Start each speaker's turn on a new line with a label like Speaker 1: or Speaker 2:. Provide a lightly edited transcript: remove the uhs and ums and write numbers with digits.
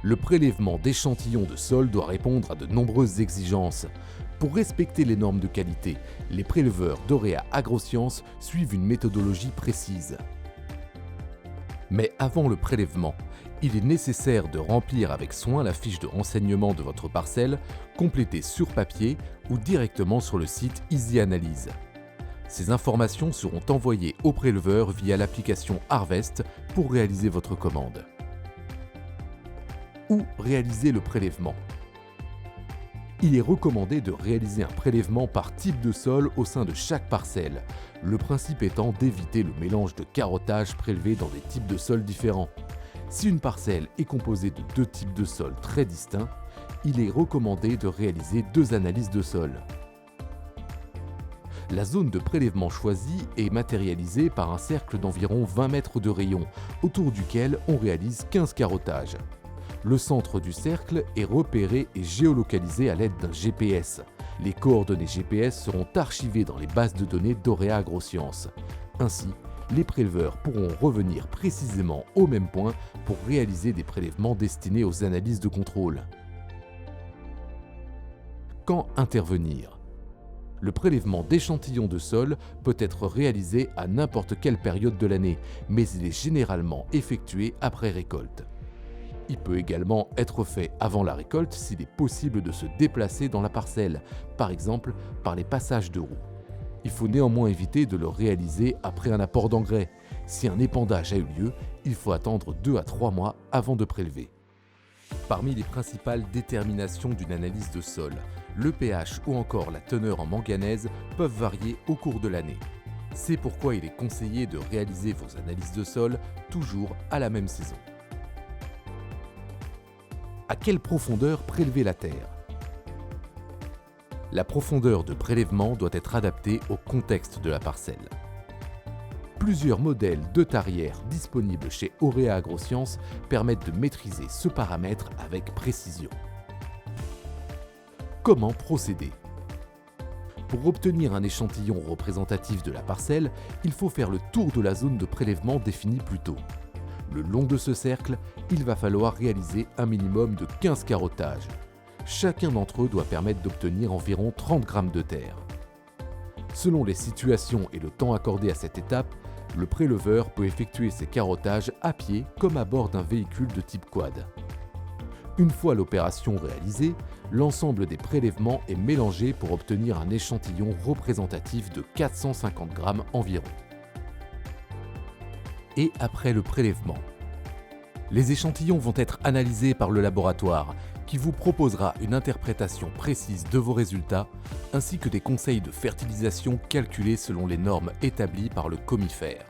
Speaker 1: Le prélèvement d'échantillons de sol doit répondre à de nombreuses exigences. Pour respecter les normes de qualité, les préleveurs d'Auréa Agrosciences suivent une méthodologie précise. Mais avant le prélèvement, il est nécessaire de remplir avec soin la fiche de renseignement de votre parcelle, complétée sur papier ou directement sur le site EasyAnalyse. Ces informations seront envoyées au préleveur via l'application Harvest pour réaliser votre commande. Où réaliser le prélèvement? Il est recommandé de réaliser un prélèvement par type de sol au sein de chaque parcelle, le principe étant d'éviter le mélange de carottages prélevés dans des types de sols différents. Si une parcelle est composée de deux types de sols très distincts, il est recommandé de réaliser deux analyses de sol. La zone de prélèvement choisie est matérialisée par un cercle d'environ 20 mètres de rayon, autour duquel on réalise 15 carottages. Le centre du cercle est repéré et géolocalisé à l'aide d'un GPS. Les coordonnées GPS seront archivées dans les bases de données d'Auréa Agrosciences. Ainsi, les préleveurs pourront revenir précisément au même point pour réaliser des prélèvements destinés aux analyses de contrôle. Quand intervenir? Le prélèvement d'échantillons de sol peut être réalisé à n'importe quelle période de l'année, mais il est généralement effectué après récolte. Il peut également être fait avant la récolte s'il est possible de se déplacer dans la parcelle, par exemple par les passages de roues. Il faut néanmoins éviter de le réaliser après un apport d'engrais. Si un épandage a eu lieu, il faut attendre 2 à 3 mois avant de prélever. Parmi les principales déterminations d'une analyse de sol, le pH ou encore la teneur en manganèse peuvent varier au cours de l'année. C'est pourquoi il est conseillé de réaliser vos analyses de sol toujours à la même saison. À quelle profondeur prélever la terre? La profondeur de prélèvement doit être adaptée au contexte de la parcelle. Plusieurs modèles de tarières disponibles chez Auréa Agrosciences permettent de maîtriser ce paramètre avec précision. Comment procéder? Pour obtenir un échantillon représentatif de la parcelle, il faut faire le tour de la zone de prélèvement définie plus tôt. Le long de ce cercle, il va falloir réaliser un minimum de 15 carottages. Chacun d'entre eux doit permettre d'obtenir environ 30 grammes de terre. Selon les situations et le temps accordé à cette étape, le préleveur peut effectuer ses carottages à pied comme à bord d'un véhicule de type quad. Une fois l'opération réalisée, l'ensemble des prélèvements est mélangé pour obtenir un échantillon représentatif de 450 grammes environ. Et après le prélèvement, les échantillons vont être analysés par le laboratoire qui vous proposera une interprétation précise de vos résultats ainsi que des conseils de fertilisation calculés selon les normes établies par le comifère.